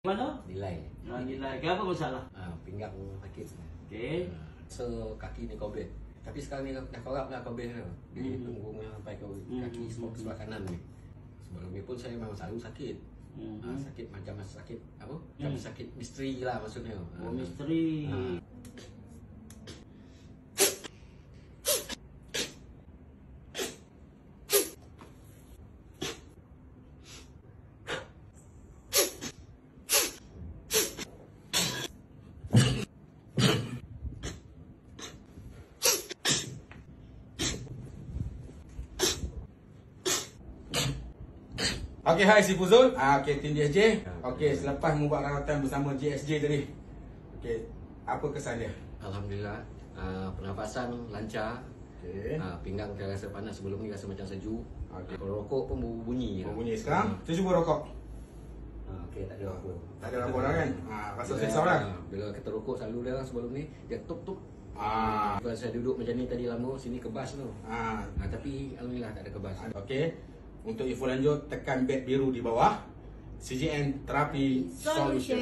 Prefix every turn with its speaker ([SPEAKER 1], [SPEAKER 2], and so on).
[SPEAKER 1] Mana?
[SPEAKER 2] Nilai.
[SPEAKER 1] Nilai. Kenapa masalah?
[SPEAKER 2] Pinggang sakit.
[SPEAKER 1] Okey.
[SPEAKER 2] So kaki ni kobet. Tapi sekarang ni dah korap dah kobet tu. Di punggung sampai ke kaki sebelah kanan ni. Sebelum ni pun saya memang selalu sakit. Sakit macam sakit apa? Macam sakit misteri lah maksudnya.
[SPEAKER 1] Oh, misteri.
[SPEAKER 3] Okey, hai si Fuzul. Okey, tim JSJ. Okey, selepas membuat rawatan bersama JSJ tadi. Okey, apa kesan dia?
[SPEAKER 2] Alhamdulillah. Pernafasan lancar.
[SPEAKER 3] Okey.
[SPEAKER 2] Pinggang saya rasa panas, sebelum ni rasa macam sejuk.
[SPEAKER 3] Okey.
[SPEAKER 2] Kalau rokok pun bunyi.
[SPEAKER 3] Bunyi sekarang. Kita cuba rokok.
[SPEAKER 2] Okey, tak ada apa.
[SPEAKER 3] Tak ada apa dah kan? Rasa selesa lah.
[SPEAKER 2] Bila kita rokok selalu dia sebelum ni dia tup-tup.
[SPEAKER 3] Ah.
[SPEAKER 2] Kalau saya duduk macam ni tadi lama, sini kebas tu. Tapi alhamdulillah tak ada kebas.
[SPEAKER 3] Okey. Untuk info lanjut, tekan beg biru di bawah. CGN Terapi Solution.